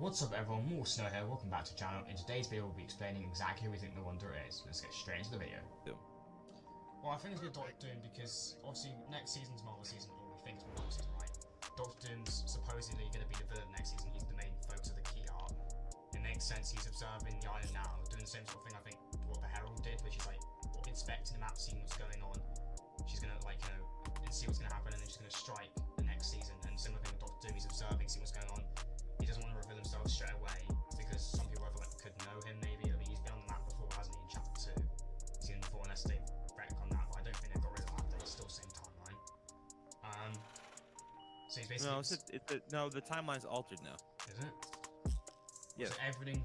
What's up everyone, more Snow here, welcome back to the channel. In today's video we'll be explaining exactly who we think the Wanderer is. Let's get straight into the video. Well, I think it's with Doctor Doom because obviously next season's Marvel season, or we think it's Marvel season, right? Doctor Doom's supposedly going to be the villain next season, he's the main focus of the key arc. It makes sense, he's observing the island now, doing the same sort of thing I think what the Herald did, which is like inspecting the map, seeing what's going on. She's going to and see what's going to happen, and then she's going to strike the next season. And similar thing with Doctor Doom, he's observing, seeing what's going on. He doesn't want to reveal himself straight away because some people I feel like could know him maybe. I mean, he's been on the map before, hasn't he, in chapter 2? He's seen him before, unless they retcon that, but I don't think they got rid of that. It's still the same timeline. So he's basically... No, the timeline's altered now. Is it? Yes. So everything...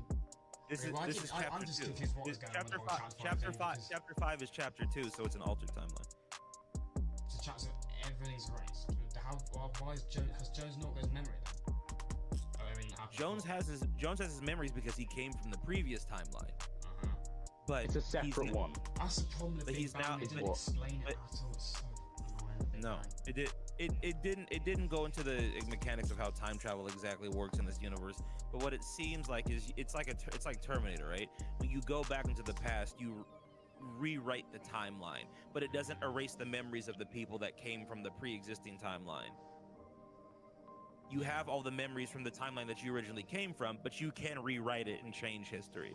This is chapter I'm just 2. confused what was going on. Chapter 5 is chapter 2, so it's an altered timeline. So chapter... everything's erased. Why has Jones not got his memory then? Jones has his memories because he came from the previous timeline. But it's a separate one. That's the problem. But he's now. It didn't explain it at all. It's so annoying. No, it didn't go into the mechanics of how time travel exactly works in this universe. But what it seems like is it's like Terminator, right? When you go back into the past, you rewrite the timeline, but it doesn't erase the memories of the people that came from the pre-existing timeline. You have all the memories from the timeline that you originally came from, but you can rewrite it and change history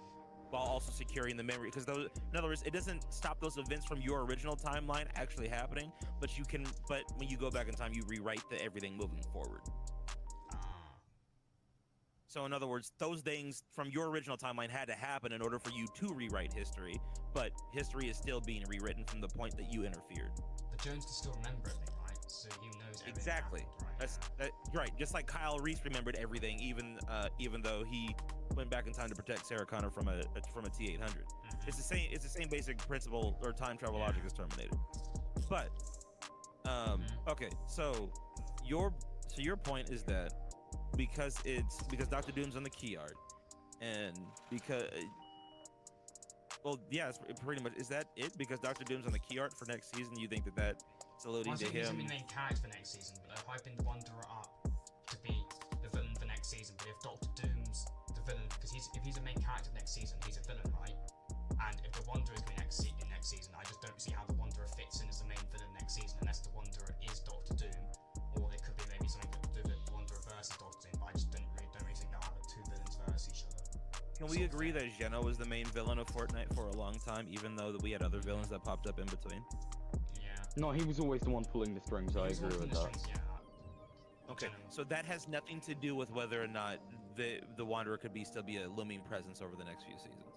while also securing the memory. Because those, in other words, it doesn't stop those events from your original timeline actually happening, but you can. But when you go back in time, you rewrite everything moving forward. So in other words, those things from your original timeline had to happen in order for you to rewrite history, but history is still being rewritten from the point that you interfered. But Jones can still remember everything, right? So he knows everything. Exactly. Happened, right? That's right. Just like Kyle Reese remembered everything, even though he went back in time to protect Sarah Connor from a T-800. It's the same. It's the same basic principle or time travel logic as Terminator. But okay, so your point is that because Dr. Doom's on the key art, and because yeah, it's pretty much, is that it? Because Dr. Doom's on the key art for next season, you think that's alluding to him? He's the main character for next season, but they're hyping the Wanderer up to be the villain for next season. But if Doctor Doom's the villain, because if he's a main character next season, he's a villain, right? And if the Wanderer is going to be next season, I just don't see how the Wanderer fits in as the main villain next season, unless the Wanderer is Doctor Doom, or it could be maybe something that the Wanderer versus Doctor Doom. But I just don't really think they'll have the two villains versus each other. Can we agree that Zeno was the main villain of Fortnite for a long time, even though we had other villains that popped up in between? Yeah. No, he was always the one pulling the strings. I agree with that. Yeah. Okay, so that has nothing to do with whether or not the Wanderer could still be a looming presence over the next few seasons.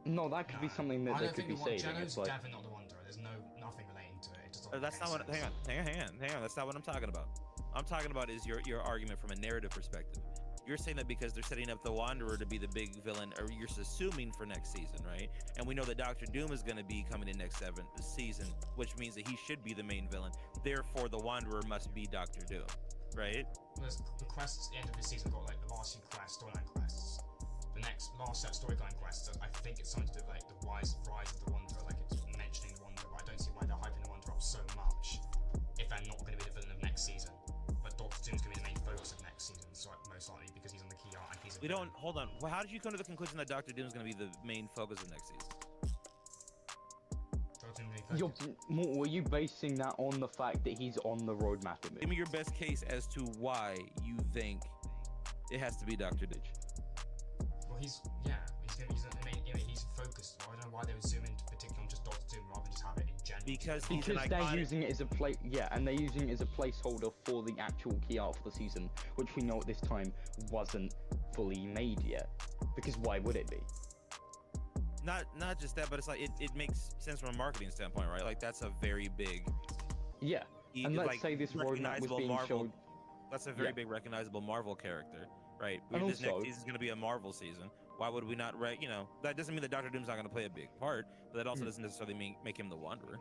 No, that could be something that they could be saving. Geno's definitely not the Wanderer. There's nothing relating to it. It just that's not what. Hang on. That's not what I'm talking about. I'm talking about is your argument from a narrative perspective. You're saying that because they're setting up the Wanderer to be the big villain, or you're assuming for next season, right? And we know that Doctor Doom is going to be coming in next season, which means that he should be the main villain. Therefore, the Wanderer must be Doctor Doom, right? There's the quests at the end of the season got like the last few quests, storyline quests. The last set storyline quests, I think it's something to do with like the rise of the Wanderer, like it's mentioning the Wanderer, but I don't see why they're hyping the Wanderer up so much if they're not going to be the villain of next season. But Doctor Doom's going to be the main focus of next season, so most likely because he's on the key art and he's a villain. Hold on. Well, how did you come to the conclusion that Doctor Doom's going to be the main focus of next season? Were you basing that on the fact that he's on the roadmap? Give me your best case as to why you think it has to be Doctor Doom. Well, he's focused. I don't know why they would zoom in particularly on just Doctor Doom rather than just have it in general. Because they're using it as a and they're using it as a placeholder for the actual key art for the season, which we know at this time wasn't fully made yet. Because why would it be? Not just that, but it's like it makes sense from a marketing standpoint, right? Like that's a very big and let's say this roadmap was being showed. That's a very big recognizable Marvel character, right? And this next season is going to be a Marvel season. Why would we not, that doesn't mean that Doctor Doom's not going to play a big part, but that also doesn't necessarily make him the Wanderer.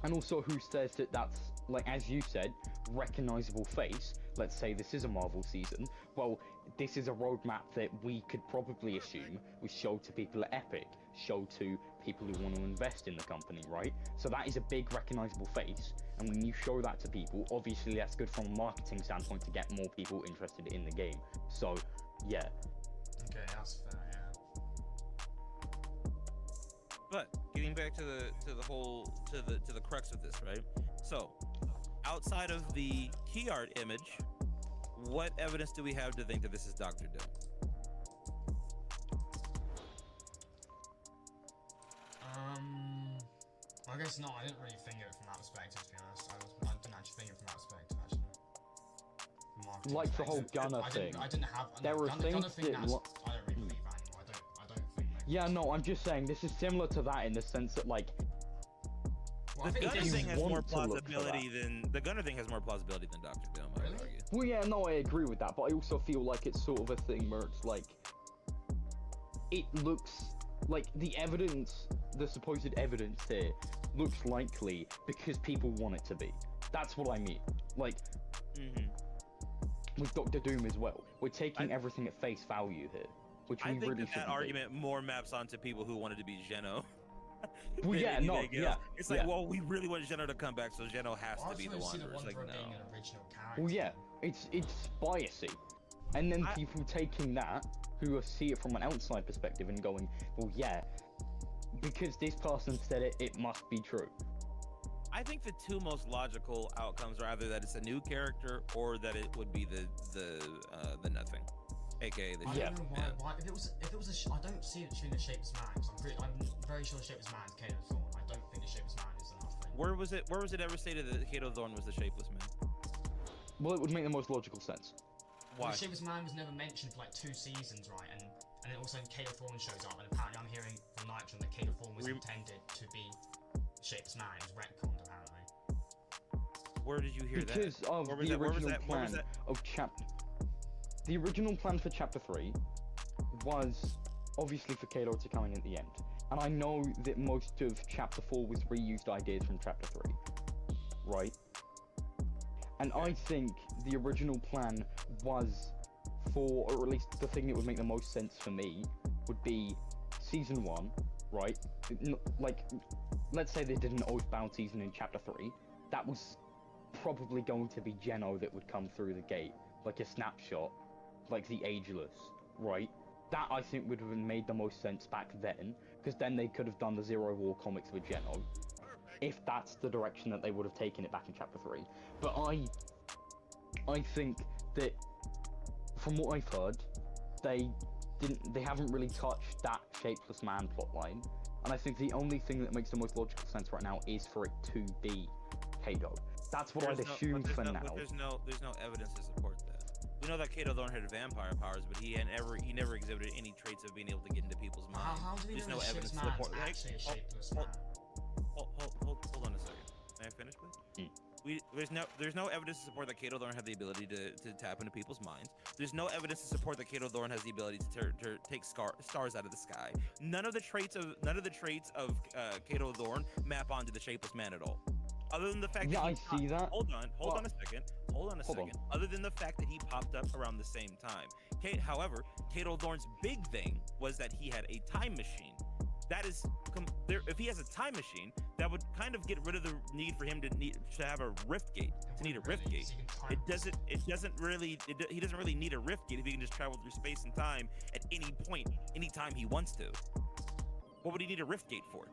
And also, who says that that's, like, as you said, recognizable face? Let's say this is a Marvel season. Well, this is a roadmap that we could probably assume was showed to people at Epic, show to people who want to invest in the company, right? So that is a big recognizable face, and when you show that to people, obviously that's good from a marketing standpoint to get more people interested in the game. So, yeah. Okay, that's fair, yeah. But getting back to the crux of this, right? So, outside of the key art image, what evidence do we have to think that this is Dr. Doom? I guess not. I didn't really think of it from that perspective, to be honest. I didn't actually think of it from that perspective, actually. Marketing Like the whole perspective. Gunner I thing. didn't have. No, There are Gunner things thing, that I don't really believe that anymore. I don't think. Like, Yeah, no, I'm just saying this is similar to that in the sense that, like, well, I The think Gunner you thing has more want to look for plausibility than the Gunner thing has more plausibility than Dr. Doom, I would Really? argue. well, yeah, no, I agree with that, but I also feel like it's sort of a thing where it's like, it looks like the evidence, the supposed evidence here, looks likely because people want it to be. That's what I mean. Like, with Doctor Doom as well, we're taking everything at face value here, which we I think really that shouldn't argument more maps onto people who wanted to be Geno. Well, than yeah, no, anything yeah, else. It's like, yeah. well, we really want Geno to come back, so Geno has well, I to be just the want to see the Wanderer. It's like, Wanderer being no. an original character. Well, yeah, it's biasy, and then people taking that who see it from an outside perspective and going, well, yeah, because this person said it, it must be true. I think the two most logical outcomes are either that it's a new character or that it would be the nothing, aka the I Yeah. don't know why. If it was I don't see it being the Shapeless Man. 'Cause I'm very sure the Shapeless Man is Kato Thorne. I don't think the Shapeless Man is the nothing. Where was it ever stated that Kato Thorne was the Shapeless Man? Well, it would make the most logical sense. Why? The Shapeless Man was never mentioned for like 2 seasons, right? And then also Kato Thorne shows up, and apparently I'm hearing from Nitron that Kato Thorne was intended to be Shapeless Man. It was retconned apparently. Where did you hear Because that? of Where was the that- where was original that- where was plan that- of chapter. The original plan for chapter 3 was obviously for Kato to come in at the end. And I know that most of chapter 4 was reused ideas from chapter 3. Right? And I think the original plan was for, or at least the thing that would make the most sense for me, would be season 1, right? Like, let's say they did an Oathbound season in chapter 3. That was probably going to be Geno that would come through the gate, like a snapshot, like the Ageless, right? That I think would have made the most sense back then, because then they could have done the Zero War comics with Geno, if that's the direction that they would have taken it back in chapter 3. But I think that, from what I've heard, they haven't really touched that Shapeless Man plotline, and I think the only thing that makes the most logical sense right now is for it to be Kato. That's what I'd assume for now. But there's no evidence to support that. We know that Kato Thorne had vampire powers, but he never exhibited any traits of being able to get into people's minds. How do we There's know no the evidence Shapeless to Man support. is actually a Shapeless Man? Hold on a second. May I finish, please? There's no evidence to support that Kato Thorne had the ability to tap into people's minds. There's no evidence to support that Kato Thorne has the ability to take stars out of the sky. None of the traits of Kato Thorne map onto the Shapeless Man at all. Other than the fact Yeah, that I see that. Hold on a second. Hold on. Other than the fact that he popped up around the same time. However, Kato Thorne's big thing was that he had a time machine. That is, if he has a time machine, that would kind of get rid of the need for him to have a rift gate. To need a rift gate. He doesn't really need a rift gate if he can just travel through space and time at any point, anytime he wants to. What would he need a rift gate for?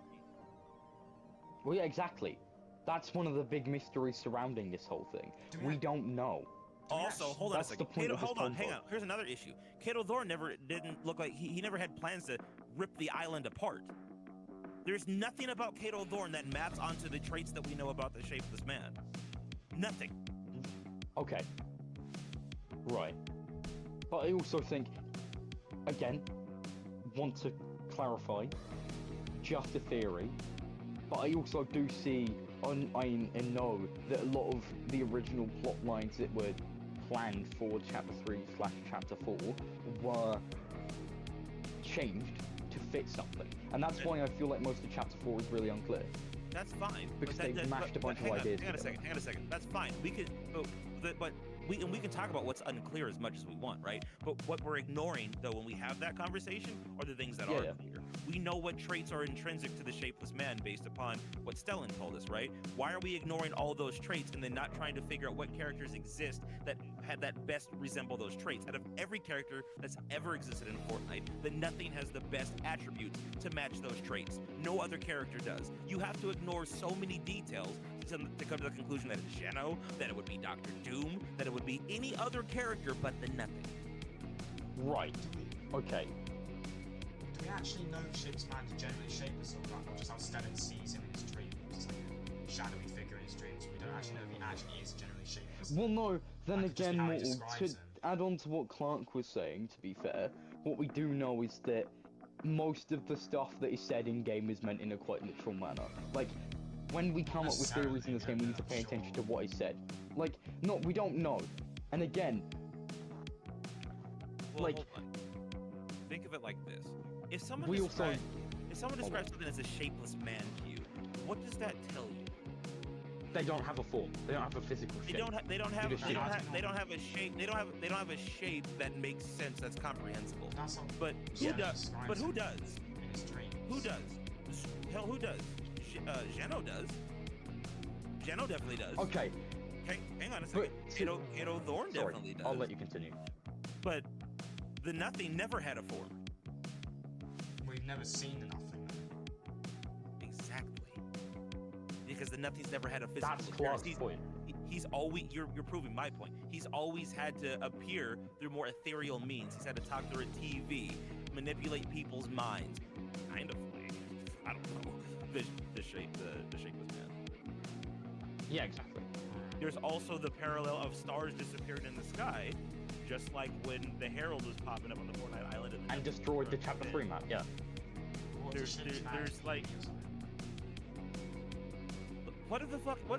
Well, yeah, exactly. That's one of the big mysteries surrounding this whole thing. We don't know. Also, hold on a That's the second. point of this Hold on, hang convo. on. Here's another issue. Kato Thorne didn't look like he never had plans to rip the island apart. There's nothing about Kato Thorne that maps onto the traits that we know about the Shapeless Man. Nothing. Okay. Right. But I also think, again, want to clarify, just a theory, but I also do see and know that a lot of the original plot lines that were planned for Chapter 3/Chapter 4 were changed to fit something. And that's why I feel like most of Chapter 4 is really unclear. That's fine. Because but they've mashed a bunch of ideas Hang on a second. That's fine. We could, but we can talk about what's unclear as much as we want, right? But what we're ignoring, though, when we have that conversation, are the things that are clear. We know what traits are intrinsic to the shapeless man based upon what Stellan told us, right? Why are we ignoring all those traits and then not trying to figure out what characters exist that best resemble those traits? Out of every character that's ever existed in Fortnite, the Nothing has the best attributes to match those traits. No other character does. You have to ignore so many details to come to the conclusion that it's Geno, that it would be Dr. Doom, that it would be any other character but the Nothing. Right. Okay. Do we actually know Ship's Man is generally shapeless, or not just how Stellan sees him in his dreams? It's like a shadowy figure in his dreams. We don't actually know if he actually is generally shapeless. Well, no. Then That could just again, be how he Mortal, describes to him. add on to what Clark was saying, to be fair, what we do know is that most of the stuff that is said in game is meant in a quite literal manner. Like, when we come up with theories in this game, we need to pay attention to what is said. Like, no, we don't know. And again, Well, like, hold on. Think of it like this: if someone we describes, also if someone describes something as a shapeless man to you, what does that tell you? they don't have a form. They don't have a physical They shape. don't have just they don't shape. have a shape. They don't have a shape that makes sense, that's comprehensible. That's how But who Geno does? describes But who him does? in his dreams. Who does? Hell, who does? Geno does. Geno definitely does. Okay, Hang on a second. to- Geno Thorn sorry. definitely does. I'll let you continue. But the Nothing never had a form. We've never seen the Nothing. Exactly. Because the Nothing's never had a physical That's appearance. Clark's point. He's always, you're proving my point. He's always had to appear through more ethereal means. He's had to talk through a TV, manipulate people's minds. Kind of like, I don't know, the shapeless man. Yeah, exactly. There's also the parallel of stars disappearing in the sky, just like when the Herald was popping up on the Fortnite Island And destroyed the chapter 3 map, yeah. What's There's- a Ship's there- Man there's, theory like- or something? What if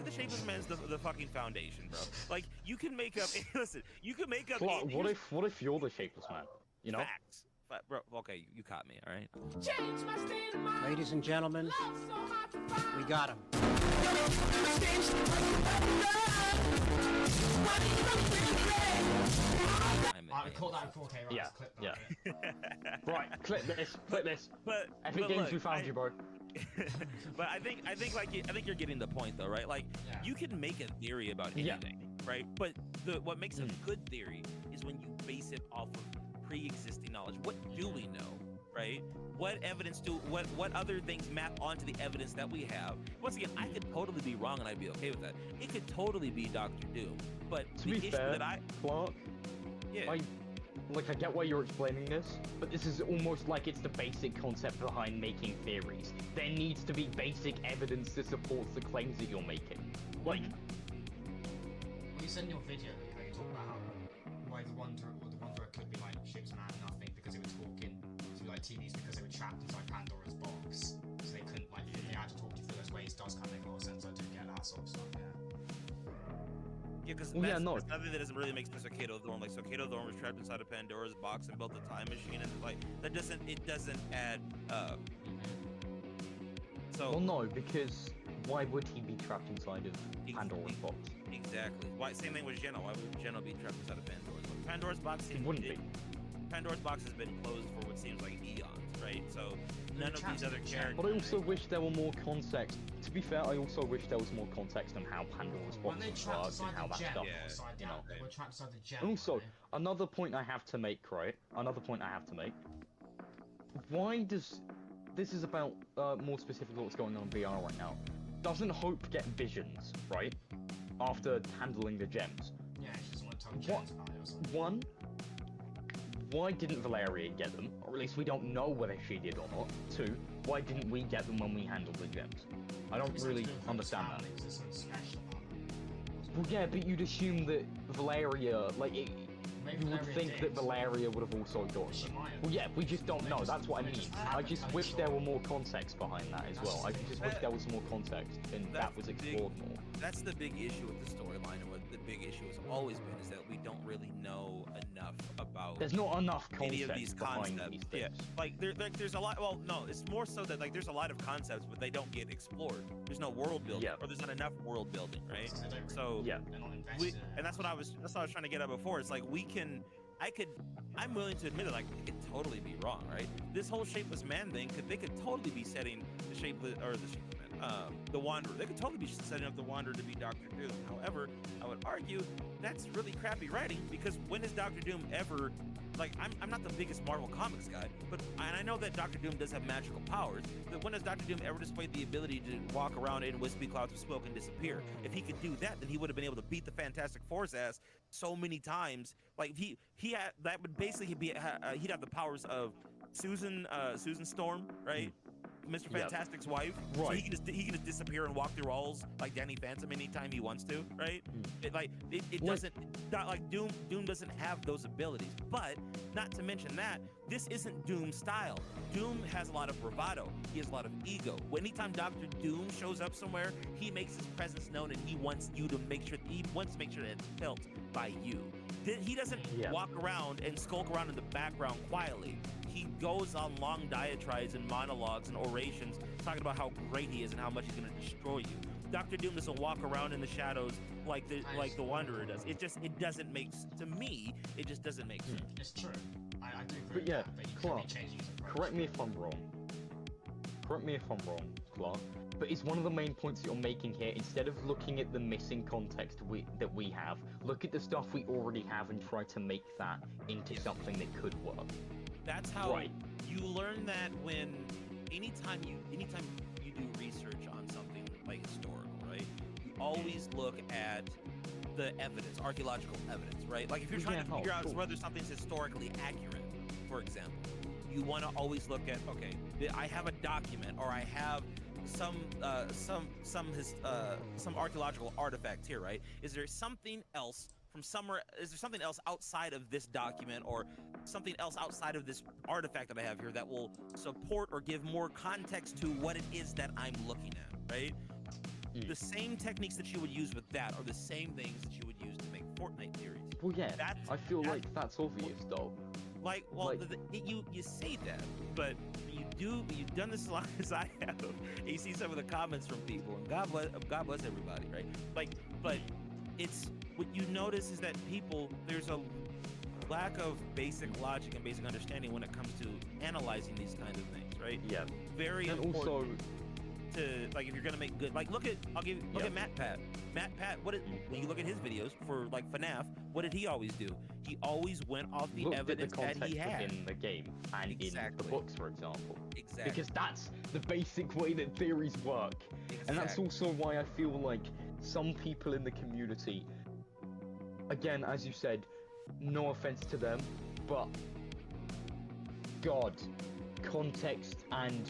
the shapeless man's the fucking foundation, bro? Like, you can make up, listen, you can make up Clark, here's what if you're the shapeless man? You know? facts. Bro, okay, you caught me, all right? Ladies and gentlemen, we got him. Alright, we caught that in 4K, right? Yeah, Let's clip that yeah. bit. Right, clip this. But Epic but Games, look, we found you, bro. but I think you're getting the point though, right? Like, Yeah. you can make a theory about Yeah. anything, right? But what makes a good theory is when you base it off of pre-existing knowledge. What do we know, right? What evidence what other things map onto the evidence that we have? Once again, I could totally be wrong and I'd be okay with that. It could totally be Doctor Doom, but To the be issue fair, that Clark, yeah. I get why you're explaining this, but this is almost like it's the basic concept behind making theories. There needs to be basic evidence that supports the claims that you're making. Like, Well, you said in your video, how you talk about how why the Wanderer could be like Ship's Man Nothing because it was talking to like TVs because they were trapped inside Pandora's box, so they couldn't like if they had to talk to you through those ways. Does kind of make a lot of sense. I do get that sort of stuff. Yeah. Yeah, because Well, yeah, no. that's nothing that doesn't really make sense with Kato Thorn. Like, so Kato Thorn was trapped inside of Pandora's box and built a time machine, and like that doesn't add up. So well, no, because why would he be trapped inside of Pandora's box? exactly. Why? Same thing with Geno. Why would Geno be trapped inside of Pandora's box? Pandora's box. He wouldn't be. Pandora's box has been closed for what seems like eons, right? So none of these other characters. But I also wish there were more context. To be fair, I also wish there was more context on how Pandora's When box they trapped works and inside how the that gem, stuff. Yeah. inside you know. they were trapped inside the gem. And also, weren't they? another point I have to make, right? Another point I have to make. Why does this is about more specifically what's going on in VR right now? Doesn't Hope get visions, right? After handling the gems. Yeah, she doesn't want to tell What? James about it or something. One, why didn't Valeria get them? Or at least we don't know whether she did or not. Two, why didn't we get them when we handled the gems? I don't It's really something to do with understand that. family, 'cause there's something special about them. Well, yeah, but you'd assume that Valeria, like, Maybe you would Valeria think did. that Valeria would have also gotten She them. might have. Well, yeah, we just don't They know. just- That's what I they mean. just I haven't, just I'm wish sure. there were more context behind that as That's well. the I thing. just wish there was more context and that That's was the big- explored more. That's the big issue with the storyline, and what the big issue has always been is that we don't really know enough about about There's not enough any context of these behind concepts. these Yeah, things. like there's a lot. Well, no, it's more so that like there's a lot of concepts, but they don't get explored. There's no world building, Yeah. or there's not enough world building, right? Because they don't really- So Yeah. they're not invested we, in it. and that's what I was trying to get at before. It's like I'm willing to admit it, like it could totally be wrong, right? This whole shapeless man thing, they could totally be setting the shapeless man, the Wanderer. They could totally be setting up the Wanderer to be Doctor Doom. However, I would argue that's really crappy writing, because when has Doctor Doom ever, like, I'm not the biggest Marvel Comics guy, but and I know that Doctor Doom does have magical powers, but when has Doctor Doom ever displayed the ability to walk around in wispy clouds of smoke and disappear? If he could do that, then he would have been able to beat the Fantastic Four's ass so many times. Like he had, that would basically be he'd have the powers of Susan Storm, right? Mr. Yep. Fantastic's wife. So Right. he can just disappear and walk through walls like Danny Phantom anytime he wants to, right? It Like- doesn't, not like Doom doesn't have those abilities. But not to mention that this isn't Doom's style. Doom has a lot of bravado. He has a lot of ego. Anytime Doctor Doom shows up somewhere, he makes his presence known, and he wants to make sure that it's felt by you. He doesn't Yeah. walk around and skulk around in the background quietly. He goes on long diatribes and monologues and orations talking about how great he is and how much he's going to destroy you. Doctor Doom doesn't walk around in the shadows like the Wanderer does. It doesn't make, to me, it just doesn't make sense. It's true. I do agree But with yeah, that, but you could Clark, be changing his approach. Correct me if I'm wrong. Clark. But it's one of the main points that you're making here. Instead of looking at the missing context that we have, look at the stuff we already have and try to make that into something that could work. That's how Right. you learn that when anytime you do research on something like historical, right? You always look at the evidence, archaeological evidence, right? Like if you're trying to figure out whether something's historically accurate, for example, you want to always look at, okay, I have a document, or I have some archaeological artifact here, right? Is there something else from somewhere? Is there something else outside of this document, or something else outside of this artifact that I have here that will support or give more context to what it is that I'm looking at, right? The same techniques that you would use with that are the same things that you would use to make Fortnite theories. Well, yeah, That's- I feel that- like that's obvious, though. Like, well, Like- you say that, but you've done this as long as I have. And you see some of the comments from people, and God bless everybody, right? Like, but it's what you notice is that there's a lack of basic logic and basic understanding when it comes to analyzing these kinds of things, right? Yeah. Very And important also, to, like, if you're gonna make good, like, look at Matt Pat. When you look at his videos for like FNAF, what did he always do? He always went off the looked at the evidence that context he had. within the game and in the Exactly. books, for example. Exactly. Because that's the basic way that theories work. And that's Exactly. also why I feel like some people in the community, again, as you said, no offense to them, but God, context and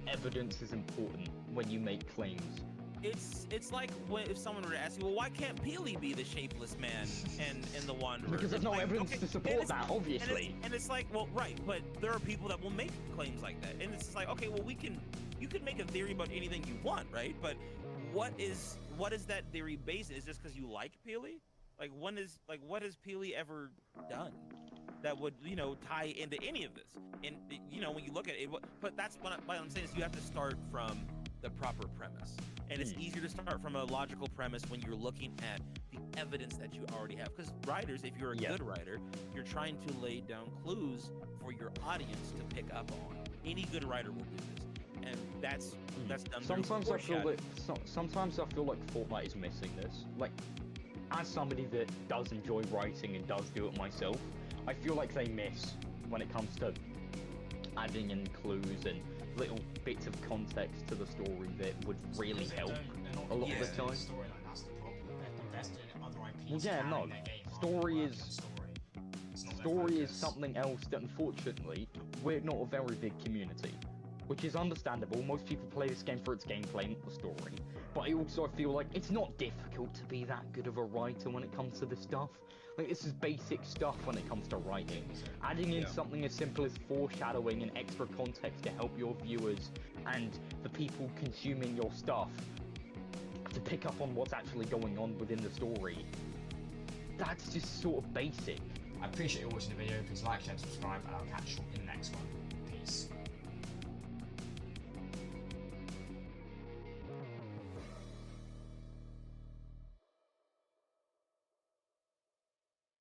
evidence is important when you make claims. It's like if someone were to ask you, well, why can't Peely be the shapeless man and the Wanderer? Because there's It's no like, evidence okay, to and support it's- that, obviously. And it's like, well, right, but there are people that will make claims like that, and it's just like, okay, well, you can make a theory about anything you want, right? But what is that theory based? Is just because you like Peely? Like, what has Peely ever done that would, tie into any of this? And when you look at it, but that's what I'm saying is you have to start from the proper premise. And it's easier to start from a logical premise when you're looking at the evidence that you already have. Because writers, if you're a good writer, you're trying to lay down clues for your audience to pick up on. Any good writer will do this, and that's done. Sometimes through I feel foreshadowing. sometimes I feel like Fortnite is missing this. Like, as somebody that does enjoy writing and does do it myself, I feel like they miss when it comes to adding in clues and little bits of context to the story that would really help a lot of the time. Storyline, that's the problem. They're invested in other IPs. Well, yeah, carrying no. their game Story rather than is- story. It's not their Story is focus. something else that, unfortunately, we're not a very big community, which is understandable. Most people play this game for its gameplay, not the story. But I also feel like it's not difficult to be that good of a writer when it comes to this stuff. Like, this is basic stuff when it comes to writing. Adding in something as simple as foreshadowing and extra context to help your viewers and the people consuming your stuff to pick up on what's actually going on within the story. That's just sort of basic. I appreciate you watching the video. Please like, share, and subscribe, and I'll catch you